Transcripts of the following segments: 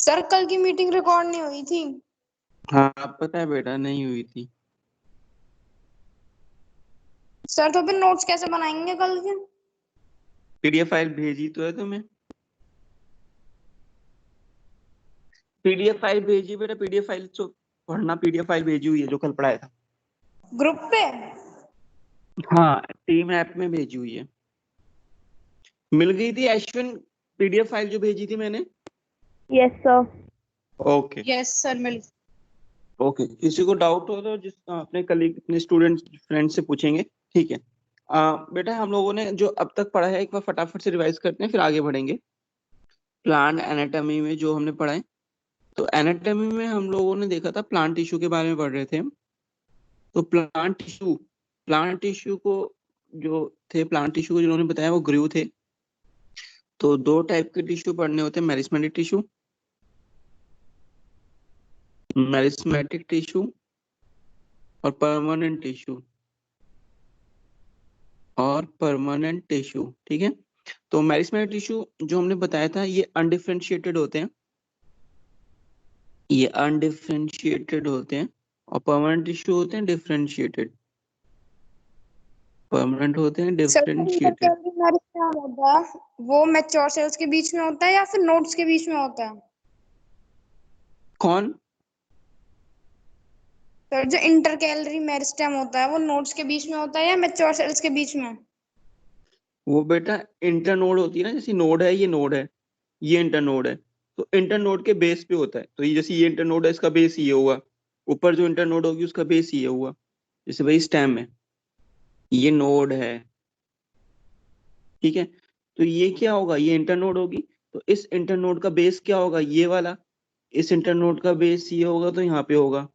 Sir कल की meeting record नहीं हुई थी। हाँ पता है बेटा, नहीं हुई थी। सर तो फिर नोट्स कैसे बनाएंगे कल के? पीडीएफ फाइल भेजी तो है तुम्हें? पीडीएफ फाइल भेजी बेटा, पीडीएफ फाइल तो पढ़ना, पीडीएफ फाइल भेजी हुई है जो कल पढ़ाया था। ग्रुप पे? हाँ टीम ऐप में भेजी हुई है। मिल गई थी अश्विन पीडीएफ फाइल जो भेजी थी मैंने? Yes sir. Okay yes sir मिल। ओके, किसी को डाउट हो तो जिस अपने कलीग अपने स्टूडेंट फ्रेंड से पूछेंगे, ठीक है। बेटा हम लोगों ने जो अब तक पढ़ा है एक बार फटाफट से रिवाइज करते हैं, फिर आगे बढ़ेंगे। प्लांट एनाटॉमी में जो हमने पढ़ा है, तो एनाटॉमी में हम लोगों ने देखा था प्लांट टिश्यू के बारे में पढ़ रहे थे हम। तो प्लांट टिश्यू को जो थे, प्लांट टिश्यू को जिन्होंने बताया वो ग्रीव थे। तो दो टाइप के टिश्यू पढ़ने होते हैं, मेरिस्मेटिक टिश्यू, मेरिस्मेटिक टिश्यू और परमानेंट टिश्यू, और परमानेंट टिश्यू, ठीक है। तो मेरिस्मेटिक टिश्यू जो हमने बताया था ये अनडिफरेंशिएटेड होते हैं, ये अनडिफरेंशिएटेड होते हैं, और परमानेंट टिश्यू होते हैं डिफरेंशिएटेड। परमानेंट होते हैं सर डिफरेंशिएटेड। मेरिस्टेम होता है वो मैच्योर सेल्स के बीच में होता है या फिर नोड्स के बीच में होता है? कौन? सर जो इंटरकैलरी मेरिस्टेम होता है वो नोड्स के बीच में होता है या मैच्योर सेल्स के बीच में? वो बेटा इंटरनोड होती है ना, जैसे नोड है, ये नोड है, ये इंटरनोड है, तो इंटरनोड के बेस पे होता है। तो ये जैसे ये इंटरनोड है, इसका बेस ये हुआ, ऊपर जो इंटरनोड होगी उसका बेस ये हुआ। जैसे भाई स्टेम है, ये नोड है, ठीक है। तो ये क्या होगा, ये इंटरनोड होगी, तो इस इंटरनोड का बेस क्या होगा, ये वाला। इस इंटरनोड का बेस ये होगा तो यहाँ पे होगा।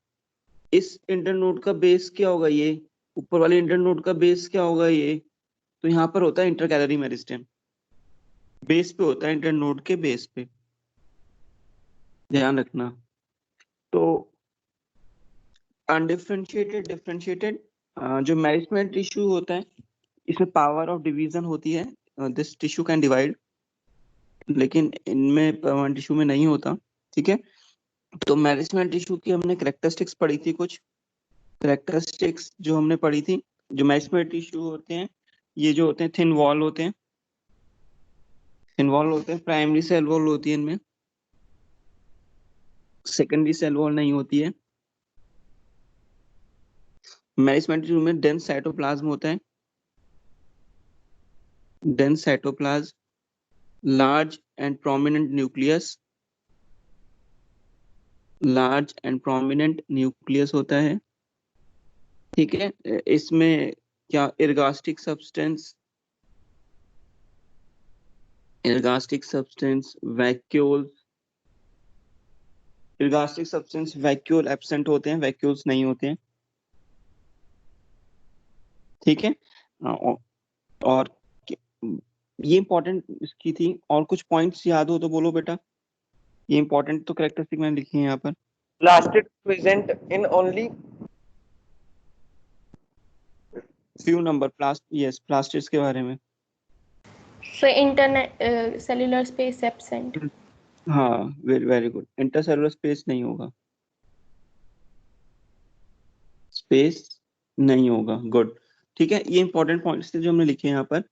इस इंटरनोड का बेस क्या होगा, ये ऊपर वाले इंटरनोड का बेस क्या होगा, ये। तो यहाँ पर होता है इंटरकैलरी मेरिस्टेम, बेस पे होता है, इंटरनोड के बेस पे, ध्यान रखना। तो अनडिफरेंशिएटेड डिफरेंशिएटेड, जो मेरिस्टेम टिश्यू होता है इसमें पावर ऑफ डिवीजन होती है, दिस टिश्यू कैन डिवाइड, लेकिन इनमें परमानेंट टिश्यू में नहीं होता, ठीक है। तो मेरिस्टेम टिश्यू की हमने कैरेक्टरिस्टिक्स पढ़ी थी, कुछ कैरेक्टरिस्टिक्स जो हमने पढ़ी थी। जो मेरिस्टेम टिश्यू होते हैं, ये जो होते हैं थिन वॉल होते हैं, थिन वॉल होते हैं, प्राइमरी सेल वॉल होती है इनमें, सेकेंडरी सेल वॉल नहीं होती है। मेरिस्टेम टिश्यू में डेंस साइटोप्लाज्म होता है, dense cytoplasm, large and prominent nucleus, large and prominent nucleus होता है, ठीक है। इसमें क्या ergastic substance, ergastic substance vacuoles, ergastic substance vacuole absent होते हैं, वैक्यूल्स नहीं होते हैं, ठीक है। और ये इंपॉर्टेंट इसकी थी। और कुछ पॉइंट्स याद हो तो बोलो बेटा, ये इंपॉर्टेंट तो कैरेक्टरिस्टिक मैंने लिखी है यहाँ पर। Plastic present in only few number yes plastids के बारे में। So internet cellular space absent. हाँ very very good, intercellular space नहीं होगा, स्पेस नहीं होगा, गुड, ठीक है। ये इंपॉर्टेंट पॉइंट्स थे जो हमने लिखे हैं यहाँ पर।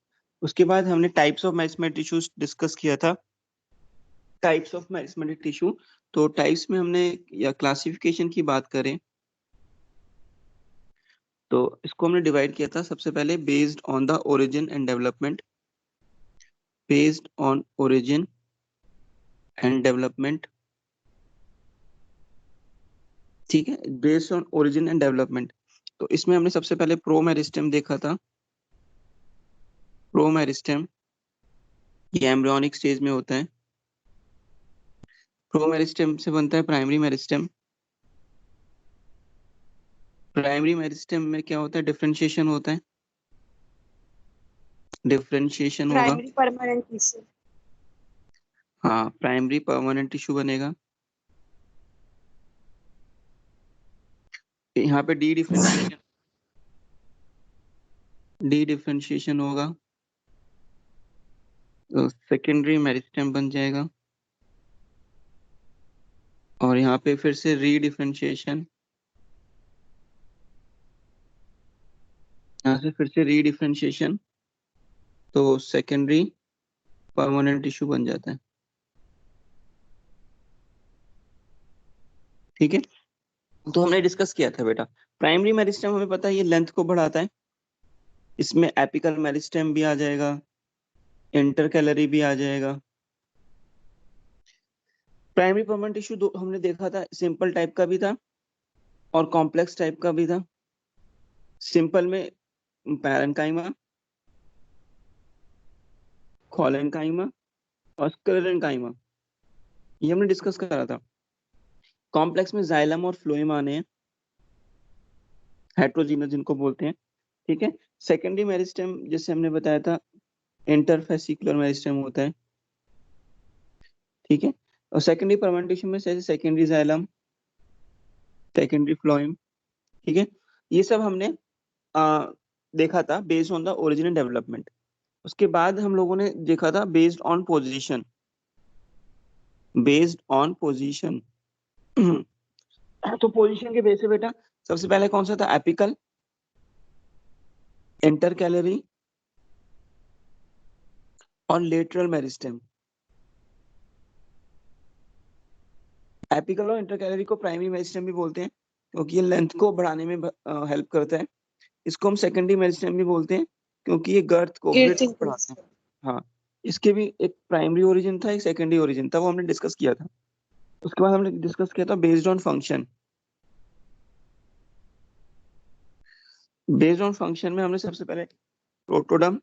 उसके बाद हमने types of meristematic tissues discuss किया था, टाइप्स ऑफ मेरिस्टेमेटिक टिश्यू। तो टाइप्स में हमने या क्लासिफिकेशन की बात करें तो इसको हमने डिवाइड किया था सबसे पहले based on the origin and development, based on origin and development, ठीक है, based on origin and development. तो इसमें हमने सबसे पहले प्रो मेरिस्टेम देखा था। प्रो मेरिस्टेम ये एम्ब्रियोनिक स्टेज में होता है। प्रो मेरिस्टेम से बनता है प्राइमरी मेरिस्टेम। प्राइमरी मेरिस्टेम में क्या होता है, डिफरेंशिएशन होता है, डिफरेंशिएशन होगा। Primary permanent tissue. हाँ प्राइमरी परमानेंट टिश्यू बनेगा। यहाँ पे डी डिफरेंशिएशन होगा, तो सेकेंडरी मेरिस्टेम बन जाएगा। और यहाँ पे फिर से रीडिफरेंशिएशन, यहाँ से फिर से रीडिफरेंशिएशन, तो सेकेंडरी परमानेंट टिश्यू बन जाता है। ठीक है, तो हमने डिस्कस किया था बेटा, प्राइमरी मेरिस्टेम हमें पता है ये लेंथ को बढ़ाता है, इसमें एपिकल मेरिस्टेम भी आ जाएगा, इंटरकैलरी भी आ जाएगा। प्राइमरी परमानेंट टिश्यू दो हमने देखा था, सिंपल टाइप का भी था और कॉम्प्लेक्स टाइप का भी था। सिंपल में पैरेन्काइमा, खोलेन्काइमा और स्क्लेरेन्काइमा, ये हमने डिस्कस करा था। कॉम्प्लेक्स में जाइलम और फ्लोएम आने हैं, हेट्रोजीनस जिनको बोलते हैं। ठीक है, सेकेंडरी मेरिस्टेम जैसे हमने बताया था इंटरफेसिकुलर मेरिस्टेम होता है। ठीक है, और सेकेंडरी परमानेंट टिश्यू में जैसे सेकेंडरी जाइलम, सेकेंडरी फ्लोएम। ठीक है, ये सब हमने देखा था based on the original development. उसके बाद हम लोगों ने देखा था based on position, based on position. तो पोजीशन के बेस पे बेटा सबसे पहले कौन सा था, एपिकल, इंटरकैलरी और लेटरल मेरिस्टेम। एपिकल और इंटरकैलरी को प्राइमरी मेरिस्टेम भी बोलते हैं क्योंकि ये लेंथ को बढ़ाने में हेल्प करता है। इसको हम सेकेंडरी मेरिस्टेम भी बोलते हैं क्योंकि ये गर्थ को width को बढ़ाता है। हाँ, इसके भी एक प्राइमरी ओरिजिन था, एक सेकेंडरी ओरिजिन था, वो हमने डिस्कस किया था। उसके बाद हमने डिस्कस किया था based on function. Based on function में हमने सबसे पहले प्रोटोडम,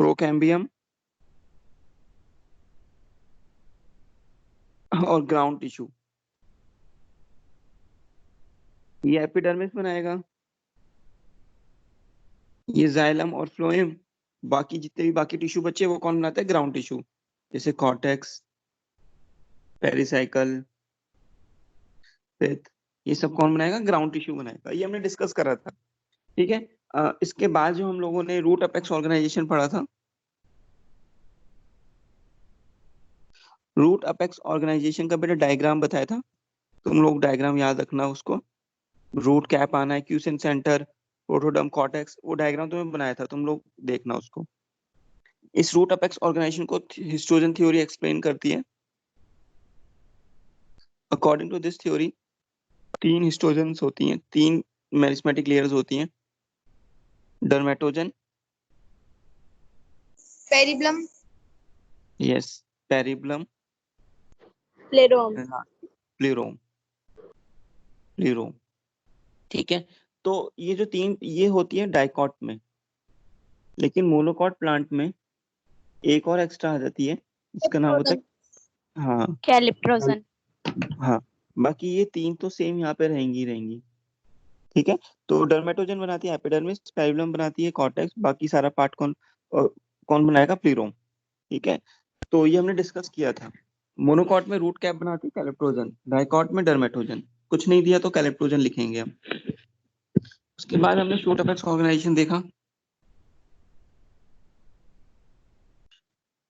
प्रोकैम्बियम और ग्राउंड टिश्यू, ये एपिडर्मिस बनाएगा, ये जाइलम और फ्लोएम, बाकी जितने भी बाकी टिश्यू बचे वो कौन बनाता है, ग्राउंड टिश्यू, जैसे कॉर्टेक्स, पेरिसाइकल, पिथ, ये सब कौन बनाएगा, ग्राउंड टिश्यू बनाएगा। ये हमने डिस्कस करा था। ठीक है, इसके बाद जो हम लोगों ने रूट अपेक्स ऑर्गेनाइजेशन पढ़ा था, रूट अपेक्स ऑर्गेनाइजेशन का बेटा डायग्राम बताया था, तुम लोग डायग्राम याद रखना उसको। रूट कैप आना है, क्यूसेंट सेंटर, प्रोटोडर्म, कॉर्टेक्स, वो डायग्राम तुम्हें बनाया था, तुम लोग देखना उसको। इस रूट अपेक्स ऑर्गेनाइजेशन को हिस्टोजन थ्योरी एक्सप्लेन करती है। अकॉर्डिंग टू दिस थ्योरी 3 हिस्टोजन्स होती हैं, 3 मेरिस्मेटिक लेयर्स होती हैं, डर्मेटोजन, पेरिब्लम, यस, पेरिब्लम, Plerome. प्लेरोम, प्लेरोम। ठीक है, तो ये जो 3 ये होती है डाइकॉट में, लेकिन मोनोकॉट प्लांट में एक और एक्स्ट्रा आ जाती है, इसका नाम होता है, हाँ Calyptrozen. हाँ, बाकी ये 3 तो सेम यहाँ पे रहेंगी। ठीक है, तो डर्मेटोजन बनाती है एपिडर्मिस, पेरिब्लम बनाती है कॉर्टेक्स, बाकी सारा पार्ट कौन बनाएगा, प्लीरोम। ठीक है, तो ये हमने डिस्कस किया था। मोनोकॉट में रूट कैप बनाती है कैलिप्टोजन, डाइकॉट में डर्मेटोजन, कुछ नहीं दिया तो कैलिप्टोजन लिखेंगे हम। उसके बाद हमने शूट अपेक्स ऑर्गेनाइजेशन देखा।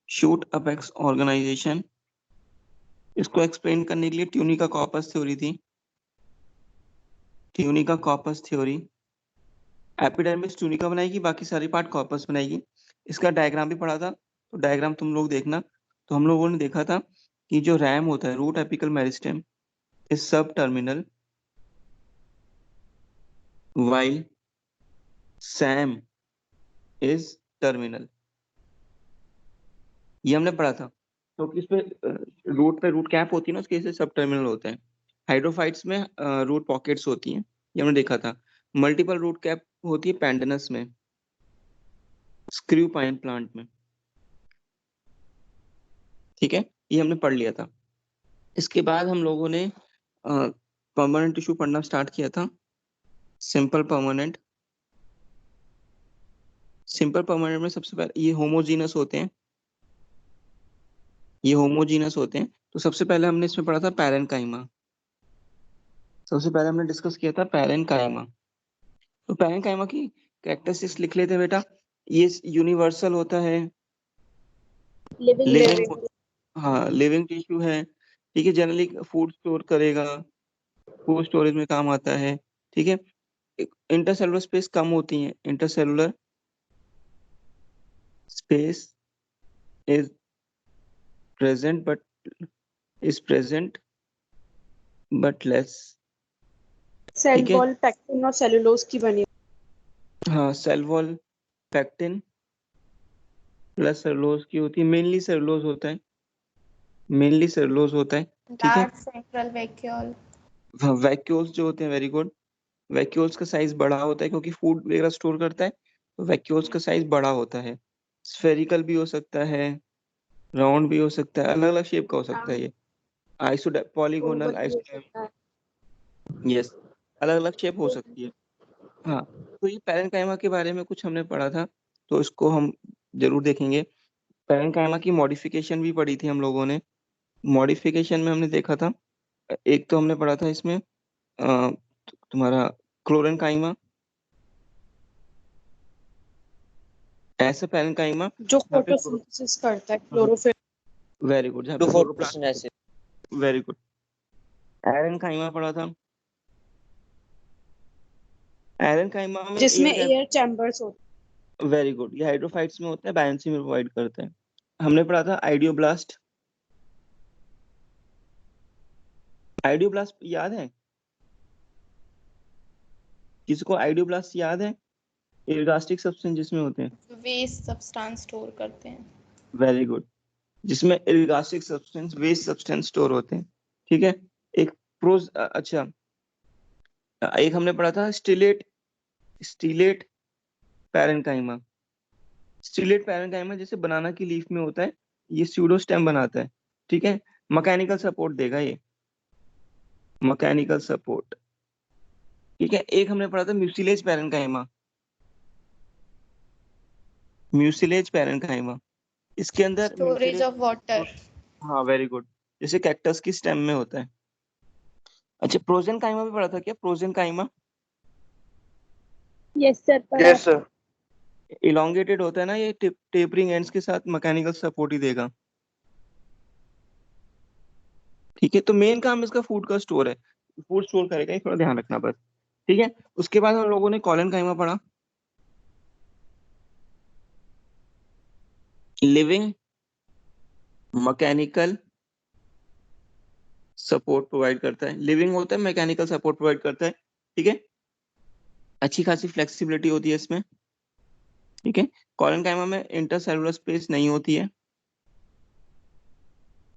शूट अपेक्स ऑर्गेनाइजेशन, इसको एक्सप्लेन करने के लिए ट्यूनिका कॉर्पस थ्योरी थी, tunica corpus theory. Epidermis tunica बनाएगी, बाकी सारी पार्ट कॉर्पस बनाएगी। इसका डायग्राम भी पढ़ा था, तो डायग्राम तुम लोग देखना। तो हम लोगों ने देखा था कि जो रैम होता है, रूट एपिकल मेरिस्टेम, इज सब terminal while Sam is terminal, ये हमने पढ़ा था। तो इस पे रूट पे रूट कैप होती है ना, उसके से सब टर्मिनल होते हैं। हाइड्रोफाइट्स में रूट पॉकेट्स होती हैं, ये हमने देखा था। मल्टीपल रूट कैप होती है पैंडनस में, स्क्रू पाइन प्लांट में। ठीक है, ये हमने पढ़ लिया था। इसके बाद हम लोगों ने परमानेंट टिश्यू पढ़ना स्टार्ट किया था। सिंपल परमानेंट, सिंपल परमानेंट में सबसे पहले ये होमोजीनस होते हैं, ये होमोजीनस होते हैं। तो सबसे पहले हमने इसमें पढ़ा था पैरेन्काइमा, सबसे पहले हमने डिस्कस किया था पैरेन्काइमा। तो पैरेन्काइमा की कैरेक्टरिस्टिक्स लिख लेते हैं बेटा। ये यूनिवर्सल होता है, Living. लिविंग हाँ लिविंग टिश्यू है, ठीक है, जनरली फूड स्टोर करेगा, फूड स्टोरेज में काम आता है, ठीक है। इंटरसेलुलर स्पेस कम होती है, intercellular space is present but less, cell ठीक है। वॉल पैक्टिन और सेलुलोज की बनी। हाँ cell wall pectin plus cellulose की होती है, मेनली सेलुलोज होता है, मेनली सेलुलोज होता है, ठीक है। Large central vacuole. हाँ वैक्यूल्स जो होते हैं, वेरी गुड, वैक्यूल्स का साइज बड़ा होता है क्योंकि फूड वगैरह स्टोर करता है, तो वैक्यूल्स का साइज बड़ा होता है। स्फेरिकल भी हो सकता है, राउंड भी हो सकता है, अलग अलग शेप का हो सकता है ये। पॉलीगोनल, ओवल भी हो सकता है। यस, अलग अलग शेप हो सकती है। हाँ, तो ये पैरेन्काइमा के बारे में कुछ हमने पढ़ा था, तो इसको हम जरूर देखेंगे। पैरेन्काइमा की मॉडिफिकेशन भी पढ़ी थी हम लोगों ने। मॉडिफिकेशन में हमने देखा था, एक तो हमने पढ़ा था इसमें तुम्हारा क्लोरेन्काइमा, ऐसे पैरेन्काइमा जो जहाँ पे फोटोसिंथेसिस करता है क्लोरोफिल। वेरी गुड, जहाँ पे क्लोरोप्लास्ट, 2,4% ऐसे। Very good. एरेन्काइमा पढ़ा था, एरेन्काइमा में जिसमें एयर एयर चैम्बर्स होते गैप, वेरी गुड, ये हाइड्रोफाइट्स में होता है, बायोन्सी में प्रोवाइड करता है। हमने पढ़ा था आइडियोब्लास्ट, आइडियोब्लास्ट याद है किसी को? आइडियोब्लास्ट याद है? इरगास्टिक सब्सटेंस जिसमें होते हैं, वेस्ट सब्सटेंस स्टोर करते हैं। वेरी गुड, जिसमें इरगास्टिक सब्सटेंस, वेस्ट सब्सटेंस स्टोर होते हैं, ठीक है। एक अच्छा, एक हमने पढ़ा था stellate, stellate parenchyma, stellate parenchyma जैसे बनाना की लीफ में होता है, ये स्यूडो स्टेम बनाता है, ठीक है। मैकेनिकल सपोर्ट देगा ये, मैकेनिकल सपोर्ट, ठीक है। एक हमने पढ़ा था म्यूसिलेज पैरेन्काइमा, म्यूसिलेज पैरेन्काइमा, इसके अंदर स्टोरेज म्यूसिलेज, ऑफ वाटर। हाँ वेरी गुड, जैसे कैक्टस की स्टेम में होता है। अच्छा, प्रोजेनकाइमा भी पढ़ा था क्या? प्रोजेनकाइमा यस सर पर Yes, sir. इलोंगेटेड होता है ना, ये टेपरिंग एंड्स के साथ मैकेनिकल सपोर्ट ही देगा, ठीक है। तो मेन काम इसका फूड का स्टोर है, फूड स्टोर करेगा, ये थोड़ा ध्यान रखना बस, ठीक है। उसके बाद हम लोगों ने कॉलेनकाइमा पढ़ा, लिविंग मैकेनिकल सपोर्ट प्रोवाइड करता है, लिविंग होता है, मैकेनिकल सपोर्ट प्रोवाइड करता है, ठीक है। अच्छी खासी फ्लेक्सिबिलिटी होती है इसमें, ठीक है। कॉलेनकाइमा में इंटरसेलुलर स्पेस नहीं होती है,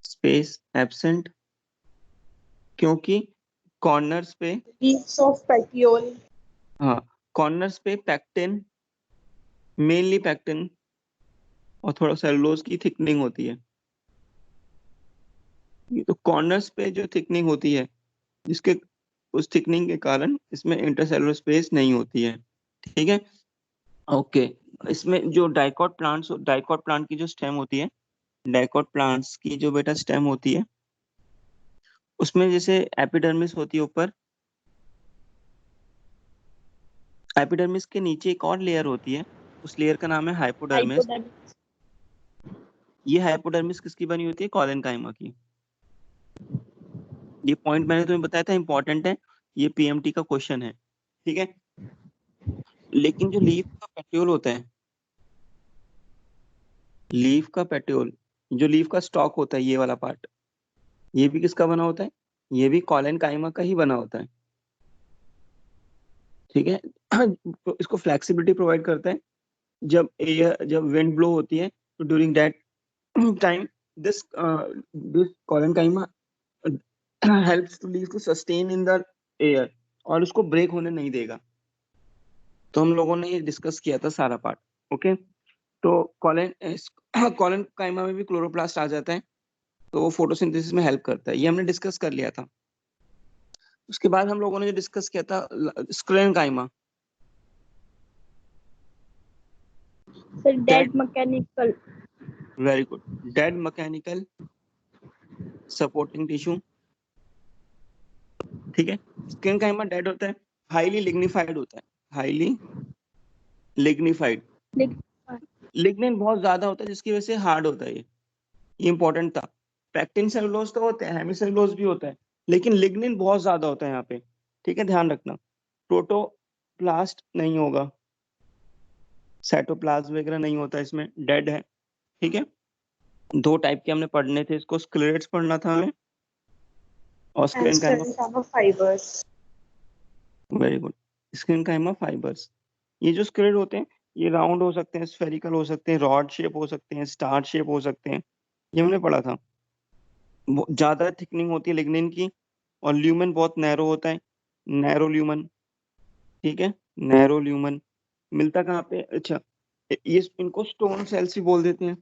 स्पेस एब्सेंट, क्योंकि कॉर्नर्स पे, लीव्स ऑफ पेटियोल। हाँ कॉर्नर्स पे पैक्टिन, मेनली पैक्टिन और थोड़ा सेलुलोज की थिकनिंग होती है। ये तो कॉर्नर्स पे जो थिकनिंग होती है, जिसके उस थिकनिंग के कारण इसमें इंटरसेलुलर स्पेस नहीं होती है, ठीक है। ओके, इसमें जो डाइकॉट प्लांट की जो स्टेम होती है, डाइकॉट प्लांट्स की जो बेटा स्टेम होती है, उसमें जैसे एपिडर्मिस होती है ऊपर, एपिडर्मिस के नीचे एक और लेयर होती है, उस लेयर का नाम है हाइपोडर्मिस। हाइपोडर्मिस। ये हाइपोडर्मिस किसकी बनी होती है? कॉलेनकाइमा की। ये पॉइंट मैंने तुम्हें बताया था, इंपॉर्टेंट है, ये पीएमटी का क्वेश्चन है, ठीक है। लेकिन जो लीफ का पेट्यूल होता है, लीफ का पेट्यूल, जो लीफ का स्टॉक होता है, ये वाला पार्ट, ये भी किसका बना होता है? ये भी कॉलेनकाइमा का ही बना होता है, ठीक है। तो इसको फ्लेक्सिबिलिटी प्रोवाइड करता है, जब विंड ब्लो होती है, तो during that time this collenchyma helps to leaf to sustain in the air, और उसको ब्रेक होने नहीं देगा। तो हम लोगों ने ये डिस्कस किया था सारा पार्ट, ओके। तो कॉलेनकाइमा में भी क्लोरोप्लास्ट आ जाता है, तो वो फोटोसिंथेसिस में हेल्प करता है, ये हमने डिस्कस कर लिया था। उसके बाद हम लोगों ने जो डिस्कस किया था sclerenchyma, sir dead mechanical. Very good, dead mechanical supporting tissue, ठीक है। स्क्लेनकाइमा डेड होता है, हाईली लिग्निफाइड होता है, हाईली लिग्निफाइड, लिग्निन बहुत ज्यादा होता है, जिसकी वजह से हार्ड होता है ये इंपॉर्टेंट था, पैक्टिन सेलुलोज तो होते हैं, हेमिसेलुलोज भी होता है, लेकिन लिग्निन बहुत ज्यादा होता है यहाँ पे, ठीक है, ध्यान रखना। प्रोटोप्लास्ट नहीं होगा, साइटोप्लाज्म वगैरह नहीं होता इसमें, डेड है, ठीक है। दो टाइप के हमने पढ़ने थे, इसको स्क्लेरेट्स पढ़ना था हमें और Sclerenchyma fibers. Very good, sclerenchyma fibres. ये जो स्क्लेरेट होते हैं ये राउंड हो सकते हैं, स्फेरिकल हो सकते हैं, रॉड शेप हो सकते हैं, स्टार शेप हो सकते हैं, ये हमने पढ़ा था। ज्यादा थिकनिंग होती है लिग्निन की, और ल्यूमेन बहुत नैरो होता है, नैरो ल्यूमन, ठीक है, नैरो ल्यूमन। मिलता कहाँ पे, अच्छा ये इनको स्टोन सेल्स भी बोल देते हैं।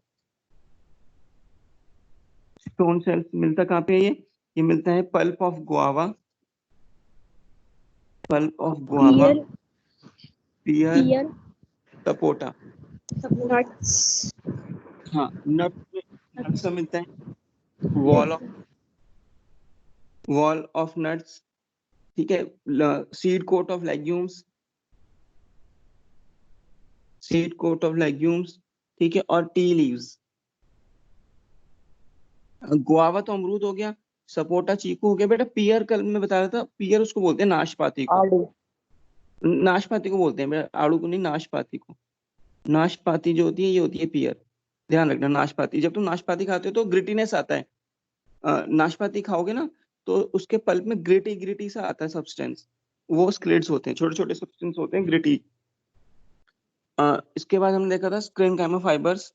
स्टोन सेल्स मिलता कहाँ पे है ये मिलता है pulp of guava, pulp of guava, Pear, pear, sapota. nuts, हाँ, नट्स में मिलता है वॉल ऑफ नट्स, ठीक है, seed coat of legumes, seed coat of legumes, ठीक है, और टी लीव्स। गुआवा तो अमरूद हो गया, सपोटा चीकू हो गया। बेटा पियर कल मैं बता रहा था, पियर उसको बोलते हैं नाशपाती को, आड़ू। नाशपाती को बोलते हैं बेटा, आड़ू को नहीं, नाशपाती को। नाशपाती जो होती है ये होती है पियर, ध्यान रखना। नाशपाती, जब तुम नाशपाती खाते हो तो ग्रिटीनेस आता है, नाशपाती खाओगे ना तो उसके पल्प में ग्रिटी ग्रिटी सा आता है सब्सटेंस, वो स्क्लेट्स होते हैं, छोटे छोटे सब्सटेंस होते हैं ग्रिटी। इसके बाद हमने देखा था स्क्लेरेंकाइमा फाइबर्स।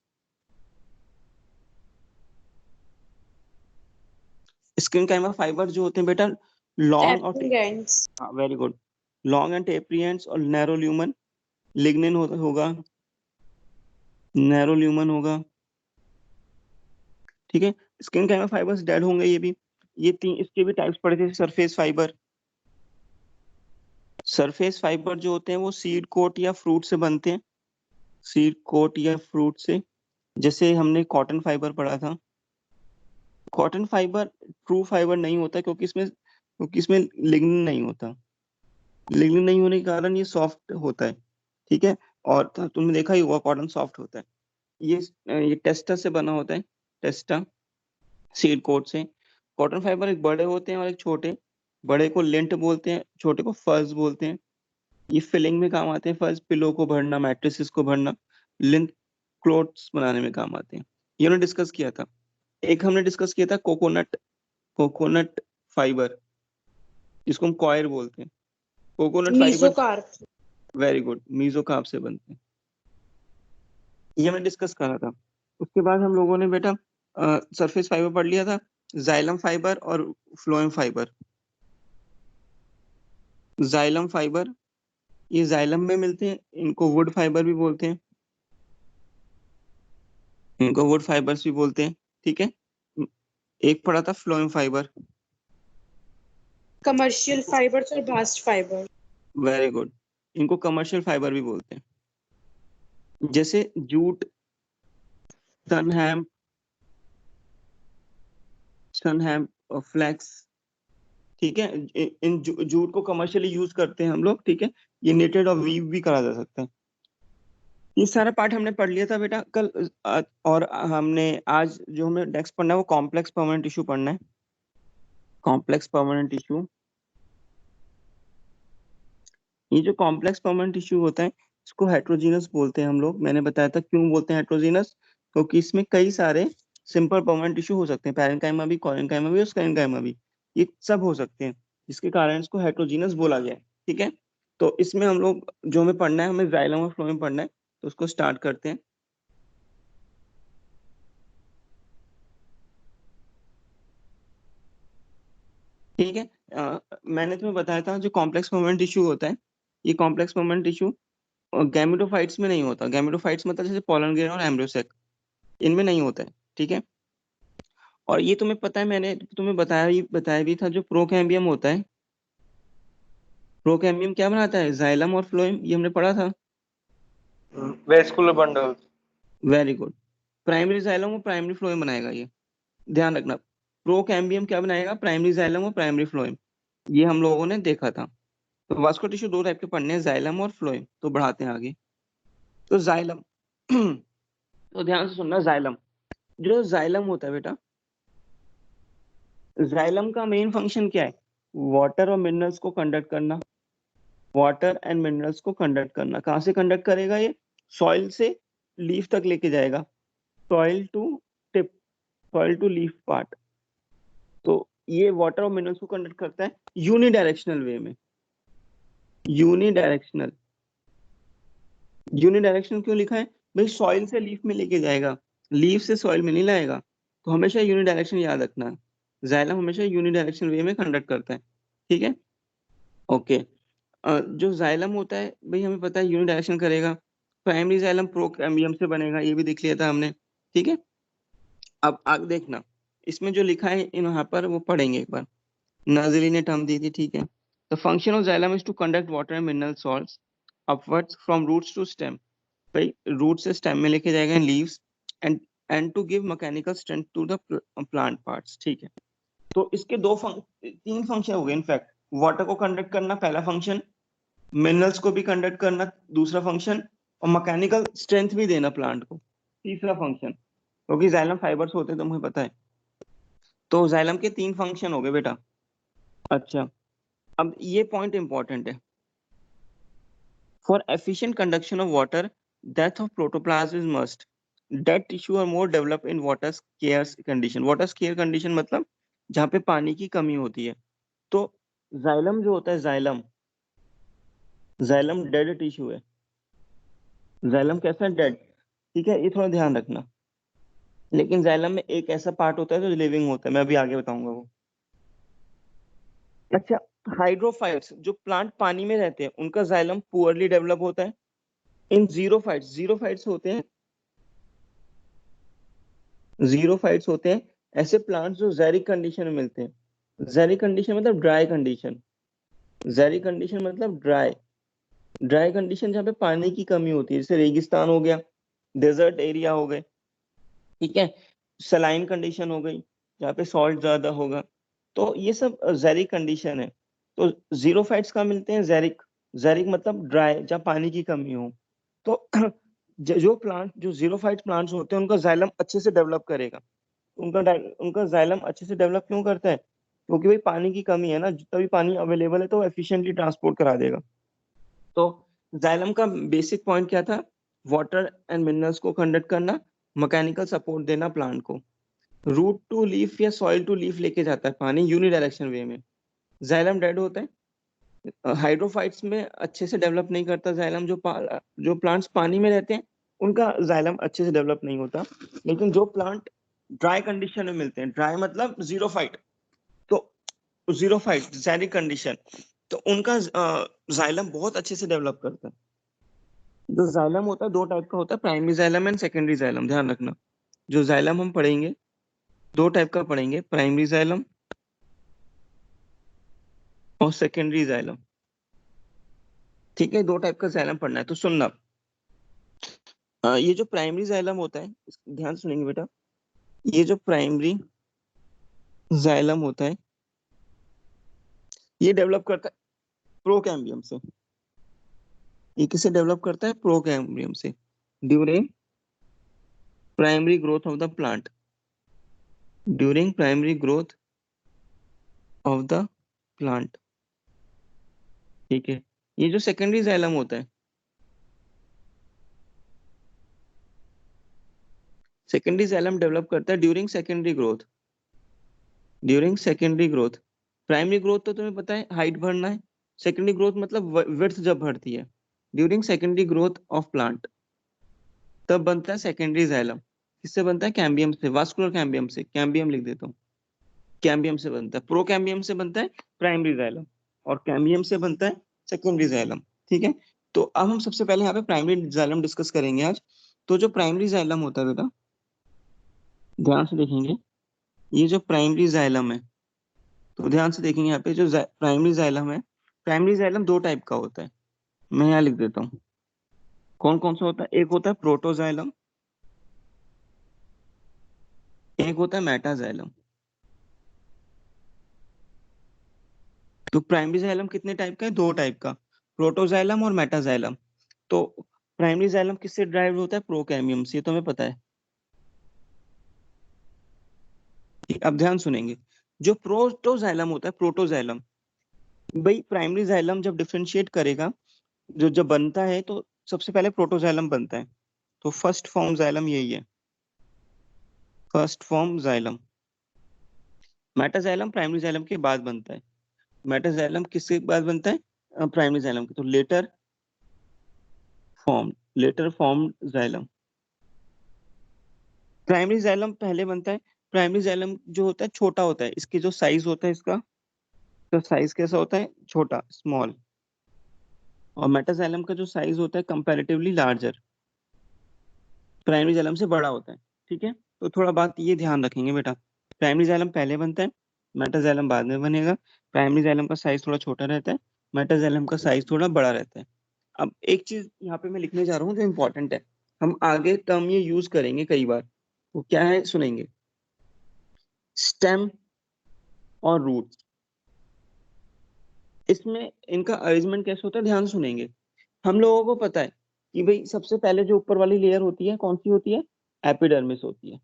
स्क्लेरेंकाइमा फाइबर जो होते हैं बेटा लॉन्ग और tapping ends, very good, long and tapering ends और नैरो ल्यूमन। लिग्निन होगा, नैरो ल्यूमन होगा, ठीक है। स्क्लेरेंकाइमा फाइबर्स डेड होंगे ये भी। ये तीन, इसके भी टाइप्स पढ़े थे। सरफेस फाइबर, सरफेस फाइबर जो होते हैं वो सीड कोट या फ्रूट से बनते हैं, सीड कोट या फ्रूट से। जैसे हमने कॉटन फाइबर पढ़ा था, कॉटन फाइबर ट्रू फाइबर नहीं होता क्योंकि इसमें लिग्निन नहीं होता, लिग्निन नहीं होने के कारण ये सॉफ्ट होता है, ठीक है। और तुमने देखा ही होगा कॉटन सॉफ्ट होता है। ये टेस्टा से बना होता है, टेस्टा सीड कोट से। कॉटन फाइबर एक बड़े होते हैं और एक छोटे, बड़े को लिंट बोलते हैं, छोटे को फर्ज बोलते हैं। ये फिलिंग में काम आते हैं, फर्ज पिलो को भरना, मैट्रिसेस को भरना, लिंट क्लोथ्स बनाने में काम आते हैं। ये हमने डिस्कस किया था। एक हमने डिस्कस किया था कोकोनट, कोकोनट फाइबर, जिसको हम कॉयर बोलते हैं। Coconut fibre, mesocarp, very good, mesocarp से बनते हैं। ये हमने डिस्कस करा था। उसके बाद हम लोगों ने बेटा सरफेस फाइबर पढ़ लिया था, जाइलम फाइबर और फ्लोएम फाइबर। जाइलम फाइबर, ये जाइलम में मिलते हैं, इनको वुड फाइबर भी बोलते हैं, इनको वुड फाइबर्स भी बोलते हैं, ठीक है। एक पढ़ा था फ्लोएम फाइबर, commercial fibers और bast fiber, वेरी गुड, इनको कमर्शियल फाइबर भी बोलते हैं। जैसे जूट, सनहैम्प और फ्लैक्स, ठीक है। इन जूट को कमर्शियली यूज करते हैं हम लोग, ठीक है। ये नेटेड और वीव भी करा जा सकता है। ये सारा पार्ट हमने पढ़ लिया था बेटा कल। और हमने आज जो हमें नेक्स्ट पढ़ना है वो कॉम्प्लेक्स परमानेंट टिश्यू पढ़ना है, कॉम्प्लेक्स परमानेंट टिश्यू। ये जो कॉम्प्लेक्स परमानेंट टिश्यू होता है इसको हेट्रोजीनस बोलते हैं हम लोग। मैंने बताया था क्यों बोलते हैं हेट्रोजीनस, क्योंकि इसमें कई सारे सिंपल परमानेंट टिश्यू हो सकते हैं, पैरेन्काइमा भी, कोरेन्काइमा भी और स्क्लेरेन्काइमा भी, ये सब हो सकते हैं, जिसके कारण इसको हेट्रोजीनस बोला गया है, ठीक है। तो इसमें हम लोग जो हमें पढ़ना है, हमें जाइलम और फ्लोएम पढ़ना है, तो उसको स्टार्ट करते हैं। ठीक है। मैंने तुम्हें बताया था जो कॉम्प्लेक्स परमानेंट टिश्यू होता है, ये कॉम्प्लेक्स परमानेंट टिश्यू गैमेटोफाइट्स में नहीं होता। गैमेटोफाइट्स मतलब जैसे पोलन ग्रेन और एम्ब्रियोसेक, इनमें नहीं होता है, ठीक है। और ये तुम्हें पता है, मैंने तुम्हें बताया भी था, जो प्रोकैम्बियम होता है, प्रोकैम्बियम क्या बनाता है, जाइलम और फ्लोएम, ये हमने पढ़ा था। Vascular bundle. Very good, primary xylem और प्राइमरी फ्लोएम बनाएगा ये, ध्यान रखना। प्रोकैम्बियम क्या बनाएगा, प्राइमरी जाइलम और प्राइमरी फ्लोएम, ये हम लोगों ने देखा था। तो वास्कुलर टिश्यू दो टाइप के पढ़ने हैं, जाइलम और फ्लोएम। तो बढ़ाते हैं आगे। तो जाइलम तो ध्यान से सुनना, जाइलम, जो जाइलम होता है बेटा, जाइलम का मेन फंक्शन क्या है? वाटर और मिनरल्स को कंडक्ट करना, वाटर एंड मिनरल्स को कंडक्ट करना। कहाँ से कंडक्ट करेगा ये? सॉइल से लीफ तक लेके जाएगा, soil to tip, soil to leaf part. तो ये वाटर और मिनरल्स को कंडक्ट करता है यूनिडायरेक्शनल वे में। यूनिडायरेक्शनल, यूनिडायरेक्शनल क्यों लिखा है भाई? सॉइल से लीफ में लेके जाएगा, लीफ से सॉइल में नहीं लाएगा। तो हमेशा यूनिडायरेक्शन याद रखना, जाइलम हमेशा यूनिडायरेक्शनल वे में कंडक्ट करता है। ठीक है, ओके। जो जाइलम होता है भाई हमें पता है यूनिडायरेक्शन करेगा। प्राइमरी जाइलम प्रोकैम्बियम से बनेगा, ये भी देख लिया था हमने। ठीक है, अब आगे देखना, इसमें जो लिखा है यहाँ पर वो पढ़ेंगे एक बार। नाज़िली ने टर्म दी थी, ठीक है। The function of xylem is to conduct water and mineral salts upwards from roots to stem. भाई रूट से स्टेम में लेके जाएगा, leaves and to give mechanical strength to the plant parts. ठीक है, तो इसके तीन फंक्शन हो गए इनफैक्ट। वाटर को कंडक्ट करना पहला फंक्शन, मिनरल्स को भी कंडक्ट करना दूसरा फंक्शन, और मैकेनिकल स्ट्रेंथ भी देना प्लांट को तीसरा फंक्शन। क्योंकि जाइलम फाइबर्स होते हैं तो मुझे पता है। तो जाइलम के तीन फंक्शन हो गए बेटा। अच्छा, अब ये पॉइंट इंपॉर्टेंट है। For efficient conduction of water, death of protoplasm is must. Dead tissue are more develop in water scarce condition. Water scare condition मतलब जहाँ पे पानी की कमी होती है। तो जाइलम जो होता है, जाइलम जाइलम डेड टिश्यू है। जाइलम कैसा है? डेड। ठीक है, ये थोड़ा ध्यान रखना। लेकिन जाइलम में एक ऐसा पार्ट होता है जो लिविंग होता है, मैं अभी आगे बताऊंगा वो। अच्छा, हाइड्रोफाइट्स जो प्लांट पानी में रहते हैं उनका जाइलम पुअरली डेवलप होता है। इन जीरोफाइट्स होते हैं, जीरोफाइट्स होते हैं ऐसे प्लांट्स जो ज़ेरिक कंडीशन में मिलते हैं। ज़ेरिक कंडीशन मतलब ड्राई कंडीशन, ज़ेरिक कंडीशन मतलब ड्राई, ड्राई कंडीशन जहाँ पे पानी की कमी होती है, जैसे रेगिस्तान हो गया, डेजर्ट एरिया हो गए। ठीक है, सलाइन कंडीशन हो गई जहाँ पे सॉल्ट ज्यादा होगा। तो ये सब ज़ेरिक कंडीशन है। तो जीरोफाइट्स कहाँ मिलते हैं? ज़ेरिक, ज़ेरिक मतलब ड्राई जहाँ पानी की कमी हो। तो जो प्लांट, जो जीरोफाइट प्लांट्स होते हैं उनका जाइलम अच्छे से डेवलप करेगा। उनका जाइलम अच्छे से डेवलप क्यों करता है? क्योंकि भाई पानी की कमी है ना, जितना भी पानी अवेलेबल है तो एफिशिएंटली ट्रांसपोर्ट करा देगा। तो जाइलम का बेसिक पॉइंट क्या था? वाटर एंड मिनरल्स को कंडक्ट करना, मैकेनिकल सपोर्ट देना प्लांट को। रूट टू लीफ या सॉइल टू लीफ लेके जाता है पानी यूनिडायरेक्शन वे में। जाइलम डेड होता है, हाइड्रोफाइट्स में अच्छे से डेवलप नहीं करता जाइलम। जो प्लांट्स पानी में रहते हैं उनका जाइलम अच्छे से डेवलप नहीं होता। लेकिन जो प्लांट ड्राई कंडीशन में मिलते हैं, ड्राई मतलब जीरोफाइट, तो जीरोफाइट ज़ेरिक कंडीशन, तो उनका जाइलम बहुत अच्छे से डेवलप करता है। जो जाइलम होता है दो टाइप का होता है, primary xylem and secondary xylem. ध्यान रखना, जो जाइलम हम पढ़ेंगे दो टाइप का पढ़ेंगे, प्राइमरी जाइलम और सेकेंडरी जाइलम। ठीक है, दो टाइप का जाइलम पढ़ना है तो सुनना। ये जो प्राइमरी जाइलम होता है, ध्यान से सुनेंगे बेटा। ये जो प्राइमरी जाइलम होता है ये डेवलप करता है प्रोकैम्बियम से। ये किसे डेवलप करता है? प्रोकैम्बियम से, during primary growth of the plant, during primary growth of the plant. ठीक है, ये जो सेकेंडरी जाइलम होता है, सेकेंडरी जाइलम डेवलप करता है during secondary growth, during secondary growth. Primary growth तो तुम्हें पता है हाइट बढ़ना है, सेकेंडरी ग्रोथ मतलब विड्थ जब बढ़ती है। During secondary growth of plant तब बनता है सेकेंडरी जाइलम। किससे बनता है? कैम्बियम से, वास्कुलर कैम्बियम से। कैम्बियम लिख देता हूँ, कैम्बियम से बनता है। प्रो कैम्बियम से बनता है प्राइमरी जाइलम, और कैम्बियम से बनता है सेकेंडरी जाइलम। ठीक है, तो अब हम सबसे पहले यहाँ पे प्राइमरी जाइलम डिस्कस करेंगे आज। तो जो प्राइमरी जाइलम होता है बेटा, ध्यान से देखेंगे, ये जो प्राइमरी जाइलम है, तो ध्यान से देखेंगे यहाँ पे जो प्राइमरी जाइलम है, प्राइमरी जाइलम दो टाइप का होता है। मैं यहाँ लिख देता हूँ कौन कौन सा होता है। एक होता है प्रोटोजाइलम, एक होता है मेटाजाइलम। तो प्राइमरी जाइलम कितने टाइप का है? दो टाइप का, प्रोटोजाइलम और मेटाजाइलम। तो प्राइमरी जाइलम किससे ड्राइव होता है? प्रोकैम्बियम से, ये तो हमें पता है। अब ध्यान सुनेंगे, जो प्रोटोजाइलम होता है, प्रोटोजाइलम, भाई प्राइमरी जाइलम जब डिफरेंशिएट करेगा, जो जब बनता है तो सबसे पहले प्रोटोजाइलम बनता है। तो फर्स्ट फॉर्म जाइलम यही है, first form xylem. Metaxylem primary xylem के बाद बनता है। मेटाजाइलम किसके बाद बनता है? प्राइमरी जाइलम के। तो later form xylem. Primary xylem पहले बनता है। प्राइमरी जाइलम जो होता है छोटा होता है, इसकी जो साइज होता है इसका, तो साइज कैसा होता है? छोटा, स्मॉल। और मेटाजाइलम का जो साइज होता है कंपैरेटिवली लार्जर, प्राइमरी जाइलम से बड़ा होता है। ठीक है, तो थोड़ा बात ये ध्यान रखेंगे बेटा, प्राइमरी जाइलम पहले बनता है, मेटाजाइलम बाद में बनेगा। प्राइमरी जाइलम का साइज थोड़ा छोटा रहता है, मेटाजाइलम का साइज थोड़ा बड़ा रहता है। अब एक चीज यहाँ पे मैं लिखने जा रहा हूँ जो इम्पोर्टेंट है, हम आगे टर्म ये यूज करेंगे कई बार, वो क्या है सुनेंगे। स्टेम और रूट, इसमें इनका अरेंजमेंट कैसे होता है ध्यान से सुनेंगे। हम लोगों को पता है कि भाई सबसे पहले जो ऊपर वाली लेयर होती है कौन सी होती है? एपिडर्मिस होती है।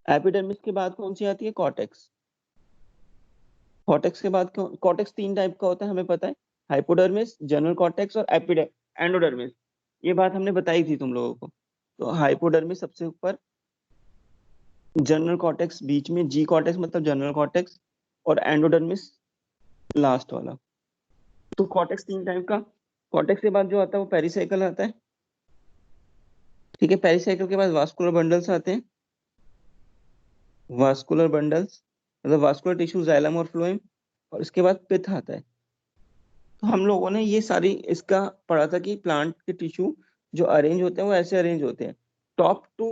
एपिडर्मिस के बाद कौन सी आती है? कॉर्टेक्स। कॉर्टेक्स के बाद कॉर्टेक्स तीन टाइप का होता है हमें पता है, हाइपोडर्मिस, जनरल कॉर्टेक्स और एंडोडर्मिस। ये बात हमने बताई थी तुम लोगों को। तो हाइपोडर्मिस सबसे ऊपर, जनरल कॉर्टेक्स बीच में, जी कॉर्टेक्स मतलब जनरल कॉर्टेक्स, और एंडोडर्मिस लास्ट वाला। तो कॉर्टेक्स तीन टाइप का। कॉर्टेक्स के बाद जो आता है वो पेरिसाइकल आता है। ठीक है, पेरिसाइकल के बाद वास्कुलर बंडल्स आते हैं। वास्कुलर बंडल्स मतलब वास्कुलर टिश्यू, जाइलम और फ्लोएम। और इसके बाद पिथ आता है। तो हम लोगों ने ये सारी इसका पढ़ा था कि प्लांट के टिश्यू जो अरेंज होते हैं वो ऐसे अरेंज होते हैं, टॉप टू,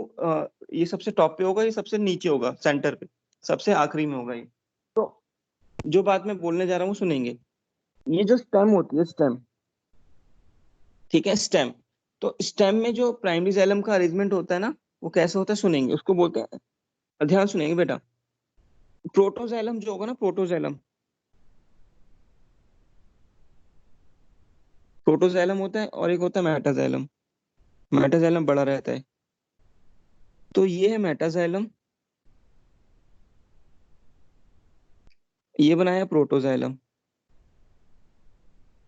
ये सबसे टॉप पे होगा, ये सबसे नीचे होगा, सेंटर पे, सबसे आखिरी में होगा ये। तो जो बात मैं बोलने जा रहा हूँ सुनेंगे। ये जो स्टेम होती है, स्टेम, ठीक है, स्टेम। तो स्टेम में जो प्राइमरी जाइलम का अरेंजमेंट होता है ना, वो कैसे होता है सुनेंगे, उसको बोलते हैं, ध्यान सुनेंगे बेटा। प्रोटोजाइलम जो होगा ना, प्रोटोजाइलम, प्रोटोजाइलम होता है और एक होता है मेटाजाइलम। मेटाजाइलम बड़ा रहता है। तो ये है मेटाजाइलम, ये बनाया प्रोटोजाइलम।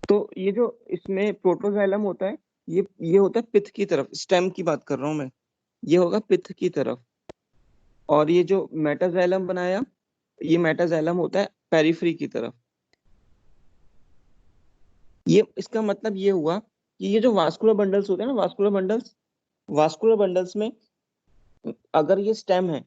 तो ये जो इसमें प्रोटोजाइलम होता है, ये होता है पिथ की तरफ, स्टेम की बात कर रहा हूं मैं, ये होगा पिथ की तरफ। और ये जो मेटाजाइलम बनाया, ये मेटाजाइलम होता है पेरिफेरी की तरफ। ये इसका मतलब ये हुआ कि ये जो वास्कुलर बंडल्स होते हैं ना, वास्कुलर बंडल्स में अगर ये स्टेम है,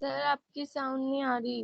सर आपकी साउंड नहीं आ रही।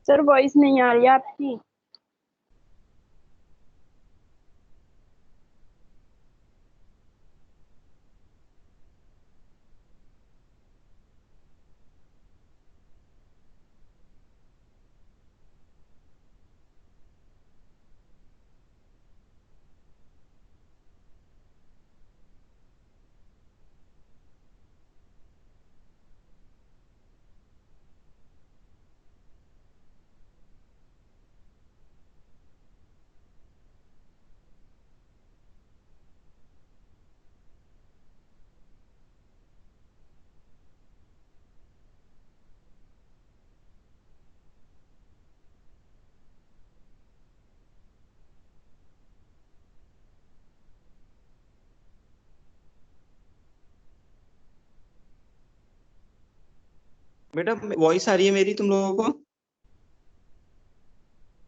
सर वॉइस नहीं आ रही है आपकी। बेटा वॉइस आ रही है मेरी तुम लोगों को?